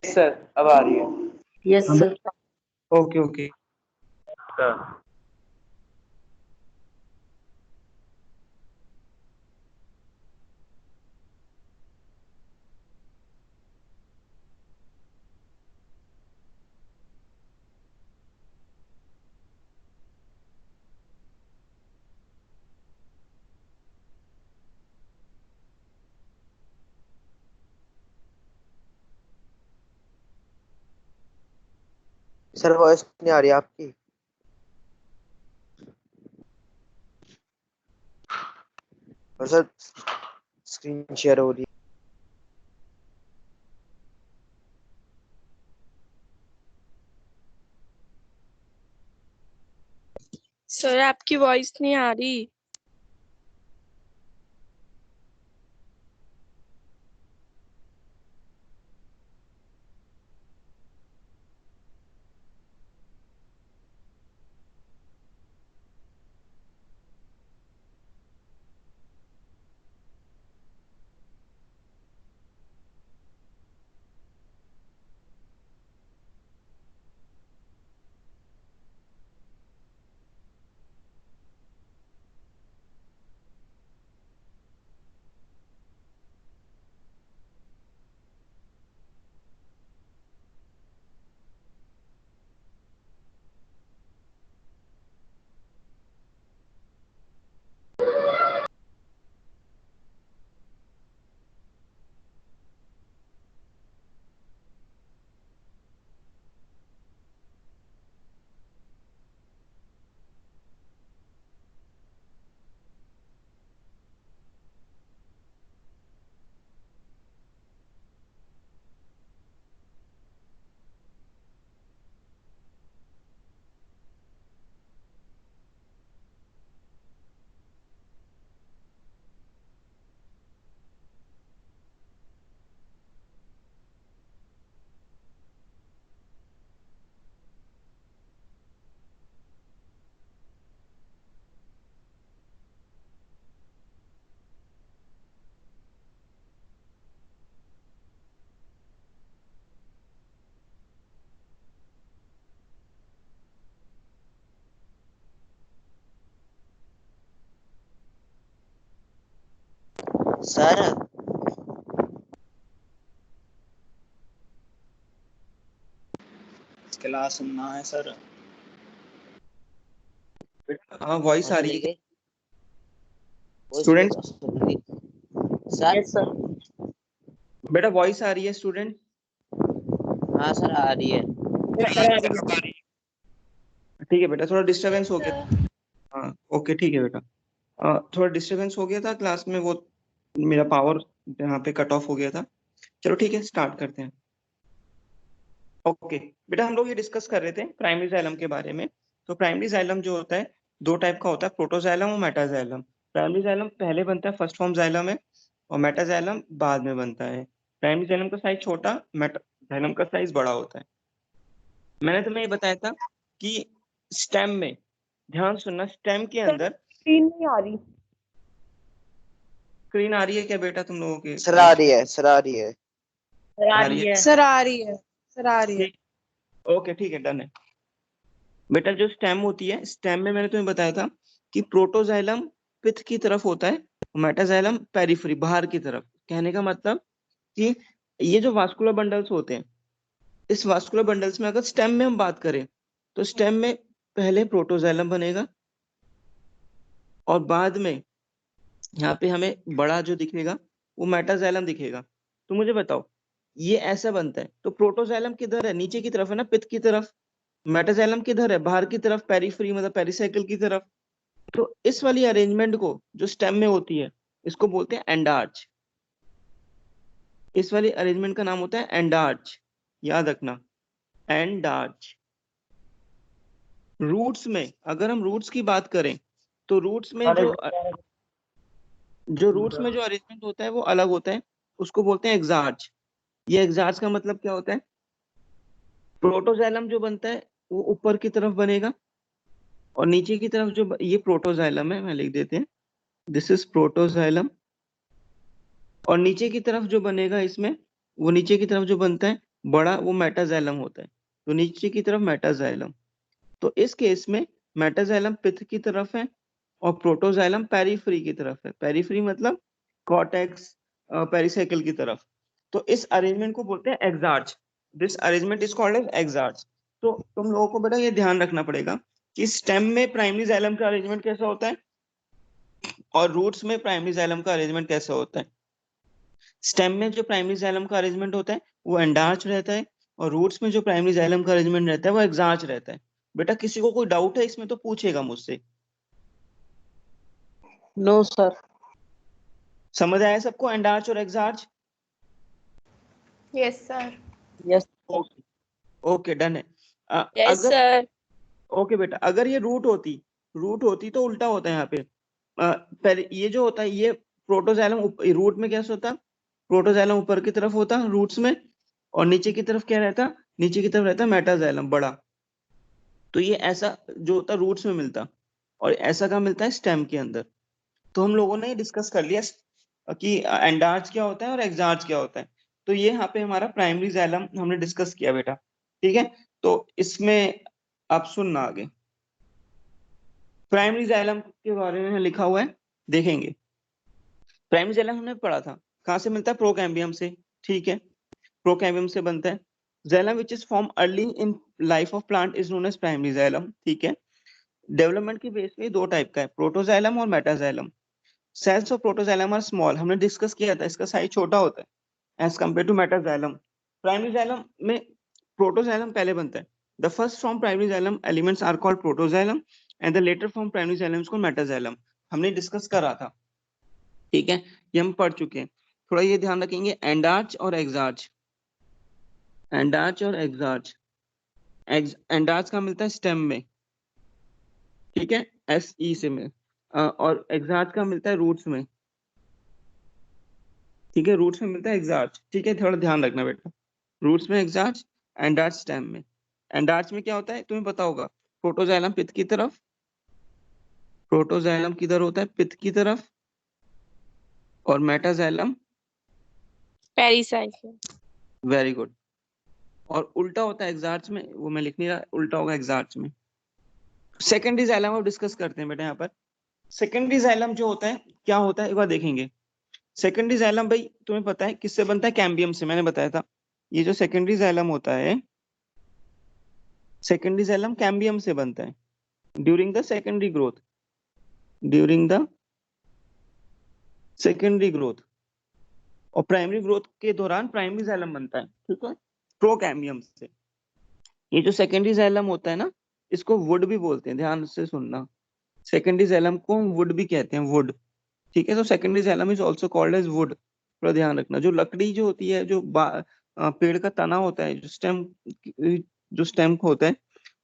सर अब आ रही है। Yes sir. Okay okay. हाँ। सर वॉइस नहीं आ रही आपकी। और सर स्क्रीन शेयर हो रही सर आपकी वॉइस नहीं आ रही। सर। क्लास सुनना है सर। हाँ वॉइस आ रही है student student? Sir. Yes sir. बेटा वॉइस आ रही है स्टूडेंट? हाँ सर आ रही है। ठीक है बेटा, थोड़ा डिस्टरबेंस हो गया। हाँ ओके ठीक है बेटा। थोड़ा डिस्टरबेंस हो गया था क्लास में, वो मेरा पावर यहाँ पे कट ऑफ हो गया था। चलो ठीक है, स्टार्ट करते हैं। ओके बेटा, हम लोग ये डिस्कस कर रहे थे प्राइमरी जाइलम के बारे में। तो प्राइमरी जाइलम जो होता है दो टाइप का होता है, प्रोटोजाइलम और मेटाजाइलम। प्राइमरी जाइलम पहले बनता है, फर्स्ट फॉर्म जाइलम है, और मेटाजाइलम बाद में बनता है। प्राइमरी जाइलम का साइज छोटा, मेटाजाइलम का साइज बड़ा होता है। मैंने तुम्हें ये बताया था कि स्टेम में, ध्यान सुनना, स्टेम के अंदर स्क्रीन नहीं आ रही। स्क्रीन आ रही है क्या बेटा तुम लोगों के? सर आ रही है, सर आ रही है। आ रही है? सर आ रही है, सर आ रही है। ठीक, ओके ठीक है, डन है बेटा। जो स्टेम होती है, स्टेम में मैंने तुम्हें बताया था कि प्रोटोजाइलम पिथ की तरफ होता है, मेटाजाइलम पेरिफेरी, बाहर की तरफ। कहने का मतलब कि ये जो वास्कुलर बंडल्स होते हैं, इस वास्कुलर बंडल्स में अगर स्टेम में हम बात करें तो स्टेम में पहले प्रोटोजाइलम बनेगा और बाद में यहाँ पे हमें बड़ा जो दिखेगा वो मेटाजाइलम दिखेगा। तो मुझे बताओ, ये ऐसा बनता है तो प्रोटोजाइलम किधर है? नीचे की तरफ है ना, पिथ की तरफ। मेटाजाइलम किधर है? बाहर की तरफ, पेरिफेरी मतलब पेरिसाइकिल की तरफ। तो इस वाली अरेंजमेंट को जो स्टेम में होती है, इसको बोलते हैं एंडार्च। इस वाली अरेंजमेंट का नाम होता है एंडार्च, याद रखना, एंडार्च। रूट्स में, अगर हम रूट्स की बात करें तो रूट्स में जो रूट्स में जो अरेंजमेंट होता है वो अलग होता है, उसको बोलते हैं एक्सार्च। ये एक्सार्च का मतलब क्या होता है? प्रोटोजाइलम जो बनता है वो ऊपर की तरफ बनेगा, और नीचे की तरफ जो ये प्रोटोजाइलम है, मैं लिख देते हैं, दिस इज प्रोटोजाइलम, और नीचे की तरफ जो बनेगा इसमें, वो नीचे की तरफ जो बनता है बड़ा, वो मेटाजाइलम होता है। तो नीचे की तरफ मेटाजाइलम। तो इस केस में मेटाजाइलम पिथ की तरफ है और प्रोटोजाइलम पेरिफेरी की तरफ है। पेरिफेरी मतलब कॉर्टेक्स, पेरिसाइकिल की तरफ। तो इस अरेंजमेंट को बोलते हैं exarch. This arrangement is called as exarch. तो तुम लोगों को बेटा ये ध्यान रखना पड़ेगा कि स्टेम में प्राइमरी जाइलम का अरेंजमेंट कैसा होता है और रूट्स में प्राइमरी जाइलम का अरेंजमेंट कैसा होता है। स्टेम में जो प्राइमरी जाइलम का अरेंजमेंट होता है वो एंडार्च रहता है, और रूट्स में जो प्राइमरी जाइलम का अरेंजमेंट रहता है वो एक्सार्च रहता है। बेटा किसी को कोई डाउट है इसमें तो पूछेगा मुझसे। No sir. समझ आया सबको एंडार्च और exarch? Yes sir. Yes okay, okay done है। यस अगर सर। ओके बेटा, अगर ये रूट होती तो उल्टा होता है यहाँ पे। पहले ये जो होता है ये प्रोटोजाइलम रूट में कैसे होता, प्रोटोजाइलम ऊपर की तरफ होता रूट्स में, और नीचे की तरफ क्या रहता, नीचे की तरफ रहता मेटाजाइलम बड़ा। तो ये ऐसा जो होता रूट्स में मिलता, और ऐसा का मिलता है स्टेम के अंदर। तो हम लोगों ने डिस्कस कर लिया कि एंडार्च क्या होता है और एक्सार्च क्या होता है। तो ये यहाँ पे हमारा प्राइमरी जाइलम हमने डिस्कस किया बेटा, ठीक है। तो इसमें आप सुनना आगे, प्राइमरी जाइलम के बारे में लिखा हुआ है, देखेंगे। प्राइमरी जाइलम हमने पढ़ा था, कहाँ से मिलता है, प्रोकैम्बियम से, ठीक है। प्रोकैम्बियम से बनता है। Xylem which is form early in life of plant is known as primary xylem, ठीक है। डेवलपमेंट की बेस में दो टाइप का है, प्रोटोजाइलम और metaxylem. Cells of protoxylem are small, हमने डिस्कस किया था, इसका साइज छोटा होता है as compare to metaxylem. Primary xylem में प्रोटोजाइलम पहले बनता है। The first from primary xylem elements are called protoxylem and the later from primary xylem is called metaxylem. हमने डिस्कस करा था, ठीक है, ये हम पढ़ चुके हैं। थोड़ा ये ध्यान रखेंगे, एंडार्च और एक्सार्च। एंडार्च और एक्सार्च, एंडार्च का मिलता है स्टेम में, ठीक है, एस ई से में, और एक्सार्च का मिलता है रूट्स में, ठीक है, रूट्स में मिलता है एक्सार्च, ठीक है, थोड़ा ध्यान रखना बेटा। रूट्स में एक्सार्च, एंडार्च स्टेम में। एंडार्च में क्या होता है तुम्हें पता होगा, प्रोटोजाइलम पिथ की तरफ, प्रोटोजाइलम किधर होता है, पिथ की तरफ, और मेटाजाइलम, पेरिसाइकिल। वेरी गुड, और उल्टा होता है एक्सार्च में, वो मैं लिख नहीं रहा, उल्टा होगा एक्सार्च में। सेकेंडरी जाइलम अब डिस्कस करते हैं बेटा यहाँ पर। सेकेंडरी जाइलम जो होता है क्या होता है एक बार देखेंगे। सेकेंडरी जाइलम भाई तुम्हें पता है किससे बनता है, कैम्बियम से, मैंने बताया था। ये जो सेकेंडरी जाइलम होता है, सेकेंडरी जाइलम कैम्बियम से बनता है during the secondary growth, during the secondary growth, और प्राइमरी ग्रोथ के दौरान प्राइमरी जाइलम बनता है, ठीक है, प्रोकैम्बियम से। ये जो सेकेंडरी जाइलम होता है ना, इसको वुड भी बोलते हैं, ध्यान से सुनना। सेकेंडरी जाइलम को हम वुड भी कहते हैं, वुड, ठीक है। तो secondary xylem is also called as wood. थोड़ा ध्यान रखना, जो लकड़ी जो होती है, जो पेड़ का तना होता है, जो स्टेम होता है,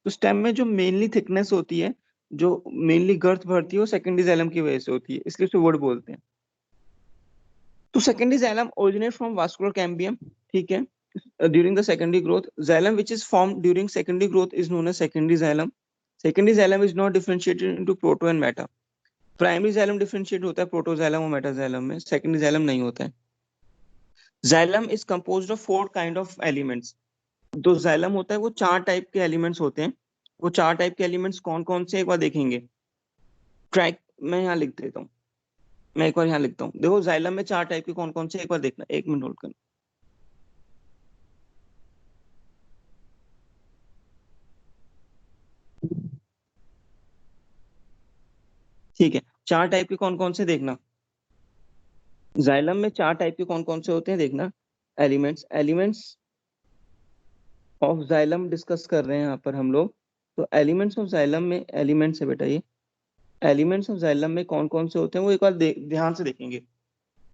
तो स्टेम में जो मेनली थिकनेस होती है, जो मेनली गर्थ भरती है, वो सेकेंडरी जाइलम की वजह से होती है, इसलिए उसे वुड बोलते हैं। तो secondary xylem originate from vascular cambium, ठीक है, during the secondary growth. Xylem which is formed during secondary growth is known as secondary xylem. Secondary xylem is not differentiated into proto and meta. Primary xylem differentiate होता है protoxylem और metaxylem में, secondary xylem नहीं होता है। Xylem is composed of 4 kind of elements. जो xylem होता है वो 4 टाइप के एलिमेंट्स होते हैं। वो 4 टाइप के एलिमेंट्स कौन कौन से एक बार देखेंगे। ट्रैक मैं यहाँ लिख देता हूँ, मैं एक बार यहाँ लिखता हूँ, देखो जाइलम में 4 टाइप के कौन कौन से, एक बार देखना, 1 मिनट होल्ड करना। ठीक है, 4 टाइप के कौन कौन से देखना, जाइलम में 4 टाइप के कौन कौन से होते हैं देखना। एलिमेंट्स ऑफ जाइलम डिस्कस कर रहे हैं यहाँ पर हम लोग। तो एलिमेंट्स ऑफ जाइलम में, एलिमेंट्स है बेटा ये, एलिमेंट्स ऑफ जाइलम में कौन कौन से होते हैं वो एक बार ध्यान से देखेंगे।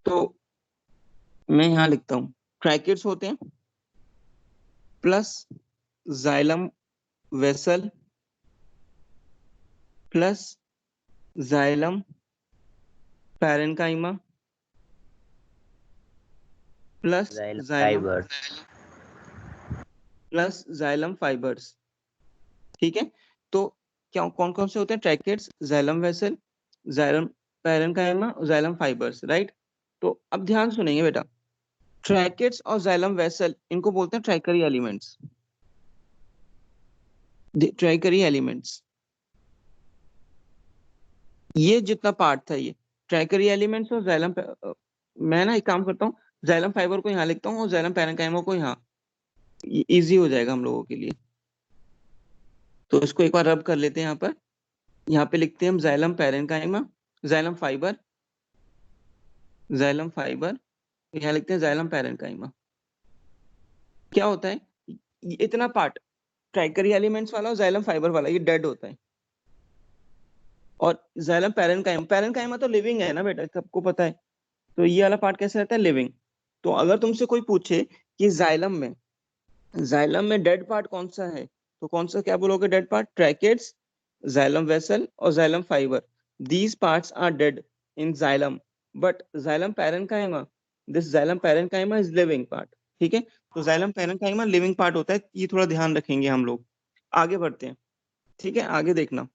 तो मैं यहाँ लिखता हूँ, ट्रैकिड्स होते हैं, plus xylem vessel, plus xylem parenchyma, plus xylem, plus xylem fibres, ठीक है। तो क्या कौन कौन से होते हैं, tracheids, xylem vessel, xylem parenchyma, xylem fibres, right. तो अब ध्यान सुनेंगे बेटा, ट्रैकेट्स और जाइलम वेसल इनको बोलते हैं ट्राइकरी एलिमेंट्स। ट्राइकरी एलिमेंट्स, ये जितना पार्ट था ये ट्राइकरी एलिमेंट्स और जाइलम, मैं ना एक काम करता हूँ, जाइलम फाइबर को यहाँ लिखता हूँ और जाइलम पैरेन्काइमा को यहाँ, इजी हो जाएगा हम लोगों के लिए। तो इसको एक बार रब कर लेते हैं यहाँ पर। यहाँ पे लिखते हैं हम xylem parenchyma, xylem fibre, xylem fibre, यहाँ लिखते हैं जाइलम पैरेन्काइमा। क्या होता है, ये इतना पार्ट ट्राइकरी एलिमेंट्स वाला और जाइलम फाइबर वाला ये डेड होता है, और जाइलम पैरेन्काइमा, पैरेन्काइमा तो लिविंग है ना बेटा, सबको पता है। तो ये वाला पार्ट कैसे रहता है, लिविंग। तो अगर तुमसे कोई पूछे कि जाइलम में डेड पार्ट कौन सा है, तो कौन सा, क्या बोलोगे dead part, tracheids, xylem vessel और xylem fibre, these parts are dead in xylem, but xylem parenchyma, this xylem parenchyma is living part. ठीक है, तो जाइलम पैरेन्काइमा लिविंग पार्ट होता है, ये थोड़ा ध्यान रखेंगे हम लोग। आगे बढ़ते हैं, ठीक है, आगे देखना।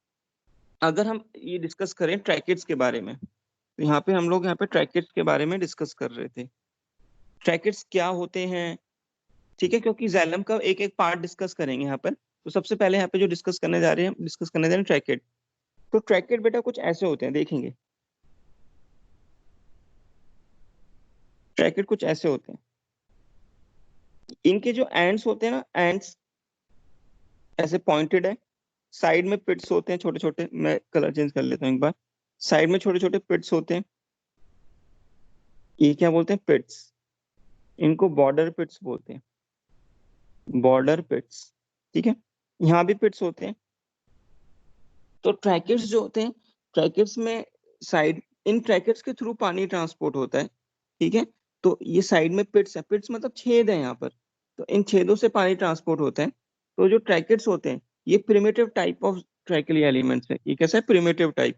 अगर हम ये डिस्कस करें ट्रैकेट्स के बारे में, तो यहाँ पे हम लोग यहाँ पे ट्रैकेट्स के बारे में डिस्कस कर रहे थे। ट्रैकेट्स क्या होते हैं, ठीक है, क्योंकि जाइलम का एक एक पार्ट डिस्कस करेंगे यहाँ पर। तो सबसे पहले यहाँ पे जो डिस्कस करने जा रहे हैं ट्रैकेट। तो ट्रैकेट बेटा कुछ ऐसे होते हैं, देखेंगे ट्रैकेट कुछ ऐसे होते हैं। इनके जो एंड्स होते हैं ना, एंड्स ऐसे पॉइंटेड है, साइड में पिट्स होते हैं छोटे छोटे, मैं कलर चेंज कर लेता हूँ एक बार, साइड में छोटे छोटे पिट्स होते हैं, ये क्या बोलते हैं, पिट्स, इनको बॉर्डर पिट्स बोलते हैं, बॉर्डर पिट्स। ठीक है, यहाँ भी पिट्स होते हैं। तो ट्रैकेट्स जो होते हैं, ट्रैकेट्स में साइड, इन ट्रैकेट्स के थ्रू पानी ट्रांसपोर्ट होता है। ठीक है, तो ये साइड में पिट्स है, पिट्स मतलब छेद है यहाँ पर, तो इन छेदों से पानी ट्रांसपोर्ट होता है। तो जो ट्रैकेट्स होते हैं ये प्रिमिटिव टाइप ऑफ ट्रैकेली एलिमेंट्स है। ये कैसा है, प्रिमिटिव टाइप,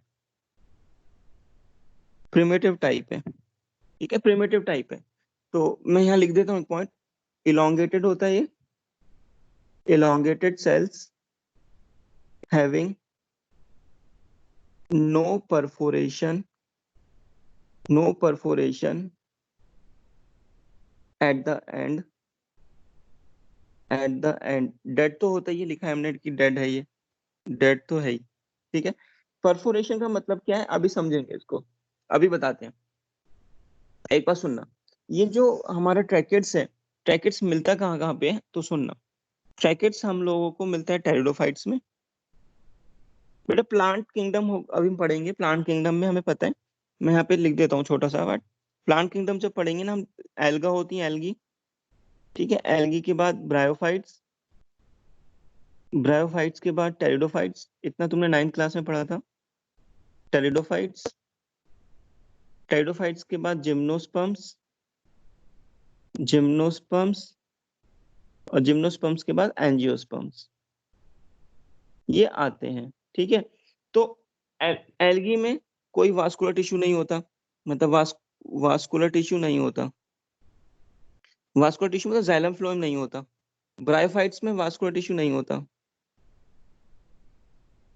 प्रिमिटिव टाइप है। ठीक है, प्रिमिटिव टाइप है। तो मैं यहाँ लिख देता हूँ एक पॉइंट, इलोंगेटेड होता है ये, elongated cells having no perforation at the end, dead तो होता ही है, लिखा है हमने कि डेड है, ये डेड तो है ही। ठीक है, परफोरेशन का मतलब क्या है अभी समझेंगे इसको, अभी बताते हैं। एक बार सुनना, ये जो हमारा ट्रैकेट्स है, ट्रैकेट्स मिलता कहाँ कहाँ पे है, तो सुनना, ट्रैकेट्स हम लोगों को मिलता है टेरिडोफाइट्स में। बेटा प्लांट किंगडम अभी हम पढ़ेंगे, प्लांट किंगडम में हमें पता है, मैं यहाँ पे लिख देता हूँ छोटा सा वर्ड। प्लांट किंगडम जब पढ़ेंगे ना हम, एल्गा होती है, एल्गी। ठीक है, एल्गी के बाद ब्रायोफाइट्स, ब्रायोफाइट्स के बाद टेरिडोफाइट्स, इतना तुमने 9th क्लास में पढ़ा था। टेरिडोफाइट्स, टेरिडोफाइट्स के बाद जिम्नोस्पर्म्स, जिम्नोस्पर्म्स, और जिम्नोस्पर्म्स के बाद एंजियोस्पर्म्स, ये आते हैं। ठीक है, तो एल्गी में कोई वास्कुलर टिश्यू नहीं होता, मतलब वास्कुलर टिश्यू नहीं होता, वास्कुलर टिश्यू मतलब जाइलम फ्लोएम नहीं होता। ब्रायोफाइट्स में वास्कुलर टिश्यू नहीं होता,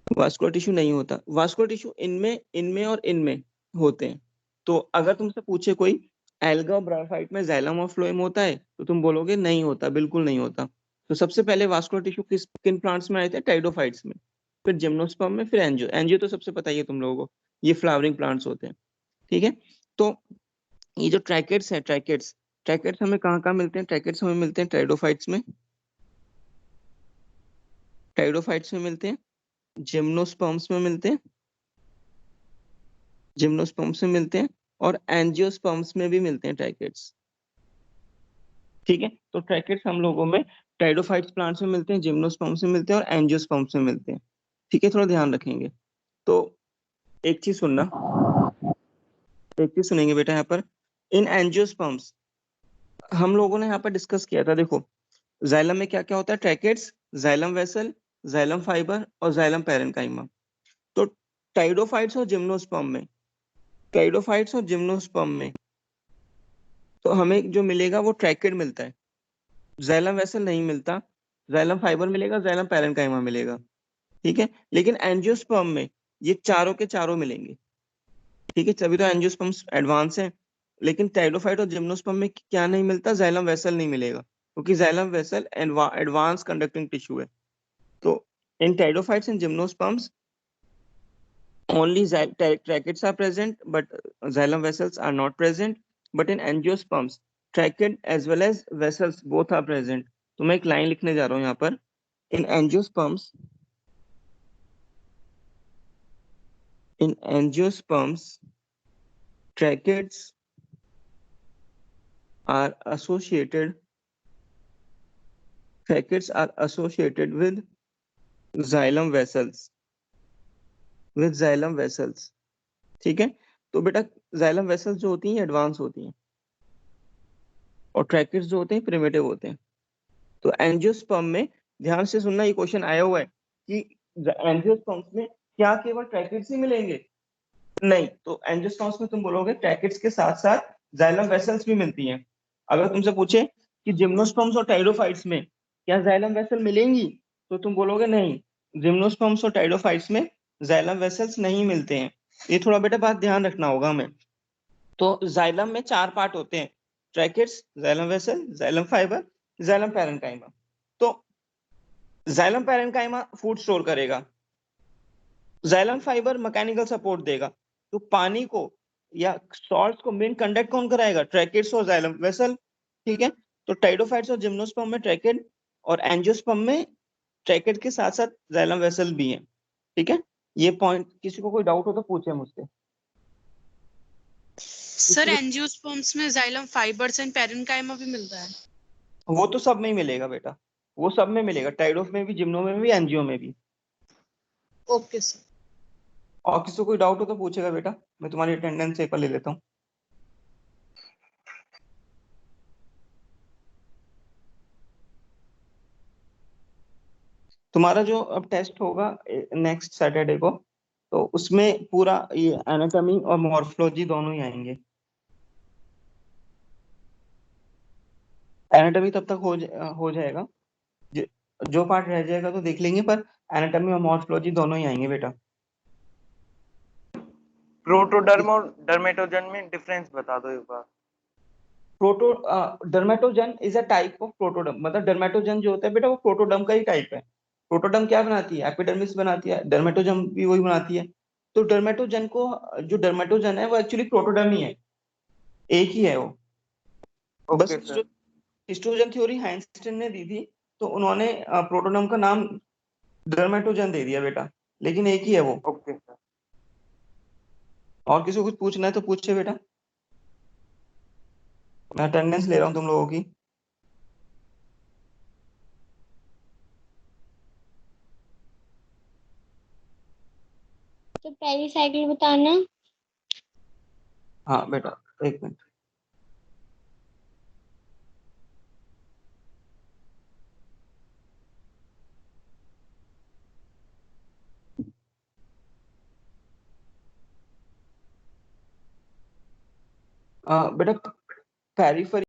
वास्कुलर टिश्यू नहीं होता, वास्कुलर टिश्यू इनमें और इनमें होते हैं। तो अगर तुमसे पूछे कोई एल्गा और ब्रायोफाइट में जाइलम और फ्लोएम होता है, तो तुम बोलोगे नहीं होता, बिल्कुल नहीं होता। तो सबसे पहले वास्कुलर टिश्यू किन प्लांट्स में आए थे, टेरिडोफाइट्स में, फिर जिम्नोस्पर्म में, फिर एंजियो। एंजियो तो सबसे पता ही है तुम लोगों को, ये फ्लावरिंग प्लांट्स होते हैं। ठीक है, तो ये जो ट्रैकेट्स हैं, ट्रैकेट्स हमें कहाँ कहाँ मिलते हैं, ट्रैकेट्स हमें मिलते हैं टेरिडोफाइट्स में, टेरिडोफाइट्स में मिलते हैं, जिम्नोस्पर्म्स में मिलते हैं, जिम्नोस्पर्म्स में मिलते हैं, और एंजियोस्पर्म्स में भी मिलते हैं ट्रैकेट्स। ठीक है, तो ट्रैकेट्स हम लोगों में टेरिडोफाइट्स प्लांट्स में मिलते हैं, जिम्नोस्पर्म्स में मिलते हैं, और एंजियोस्पर्म्स में मिलते हैं। ठीक है, थोड़ा ध्यान रखेंगे। तो एक चीज सुनना, एक चीज सुनेंगे बेटा यहाँ पर, इन एंजियोस्पर्म्स हम लोगों ने यहाँ पर डिस्कस किया था। देखो जाइलम में क्या क्या होता है, tracheids, xylem vessel, xylem fibre और जाइलम पैरेन्काइमा। तो टाइडोफाइट्स और जिम्नोस्पर्म में, टाइडोफाइट्स और जिम्नोस्पर्म में तो हमें जो मिलेगा वो ट्रैकेट मिलता है, जाइलम वेसल नहीं मिलता, जाइलम फाइबर मिलेगा, जाइलम पैरेन्काइमा मिलेगा। ठीक है, लेकिन एंजियोस्पर्म में ये चारों के चारों मिलेंगे। ठीक है, तभी तो एंजियोस्पर्म्स एडवांस है, लेकिन टाइडोफाइट और जिम्नोस्पर्म में क्या नहीं मिलता, जाइलम वेसल नहीं मिलेगा, क्योंकि xylem vessel advance conducting tissue है। तो in pteridophytes and gymnosperms only tracheids are present, but xylem vessels are not present. But in angiosperms, tracheids as well as vessels both are present. तो मैं एक line लिखने जा रहा हूँ यहाँ पर. In angiosperms, tracheids are associated with xylem vessels. ठीक है. तो बेटा xylem vessels जो होती हैं एडवांस होती हैं और ट्रैकेट्स जो होते हैं प्रिमिटिव होते हैं. तो एंजियोस्पर्म में ध्यान से सुनना, ये क्वेश्चन आया हुआ है कि एंजियोस्पर्म्स में क्या केवल ट्रैकेट्स ही मिलेंगे? नहीं. तो एंजियोस्पर्म्स में तुम बोलोगे ट्रैकेट्स के साथ साथ जाइलम वेसल्स भी मिलती हैं. अगर तुमसे पूछे कि जिम्नोस्पर्म्स और टाइडोफाइट्स में क्या जाइलम वेसल मिलेंगी, तो तुम बोलोगे नहीं, जिम्नोस्पर्म्स और टाइडोफाइट्स में जाइलम वेसल्स नहीं मिलते हैं. ये थोड़ा बेटा बात ध्यान रखना होगा हमें. तो जाइलम में 4 पार्ट होते हैं, tracheids, xylem vessel, xylem fibre, xylem parenchyma. तो जाइलम पैरेन्काइमा फूड स्टोर करेगा, जाइलम फाइबर मैकेनिकल सपोर्ट देगा. तो पानी को या सॉल्ट्स को मेन कंडक्ट कौन कराएगा? ट्रैकेट्स और जाइलम वेसल. ठीक है. तो टाइडोफाइट्स और जिम्नोस्पर्म में ट्रैकेट और एंजियोस्पर्म में ट्रैकेट के साथ साथ जाइलम वेसल भी है. ठीक है. ये पॉइंट किसी को कोई डाउट हो तो पूछे मुझसे. सर एंजियोस्पर्म्स में जाइलम फाइबर्स एंड पैरेन्काइमा भी मिलता है? वो तो सब में ही मिलेगा बेटा, वो सब में मिलेगा, टाइडोफ में भी, जिम्नो में भी, एंजियो में भी. Okay sir. और किसी को कोई डाउट हो तो पूछेगा बेटा, मैं तुम्हारी अटेंडेंस पेपर ले लेता हूँ. तुम्हारा जो अब टेस्ट होगा नेक्स्ट सैटरडे को, तो उसमें पूरा ये एनाटॉमी और मॉर्फोलॉजी दोनों ही आएंगे. एनाटॉमी तब तक हो जाएगा, जो पार्ट रह जाएगा तो देख लेंगे, पर एनाटॉमी और मॉर्फोलॉजी दोनों ही आएंगे बेटा. प्रोटोडर्म और डर्मेटोजन में डिफरेंस बता दो एक बार. Dermatogen is a type of protoderm. मतलब डर्मेटोजन जो होता है बेटा वो प्रोटोडर्म का ही टाइप है. प्रोटोडर्म क्या बनाती है? एपिडर्मिस बनाती है. डर्मेटोजन भी वही बनाती है. तो डर्मेटोजन है वो एक्चुअली प्रोटोडर्म ही है, एक ही है वो. बस जो हिस्टोजन थ्योरी हाइंस्टीन ने दी थी, तो उन्होंने प्रोटोडर्म का नाम डर्मेटोजन दे दिया बेटा, लेकिन एक ही है वो. Okay sir. और किसी को कुछ पूछना है तो पूछे बेटा, मैं अटेंडेंस ले रहा हूँ तुम लोगों की. तो पहली साइकिल बताना. हाँ बेटा, एक मिनट. बेटा पेरिफेरी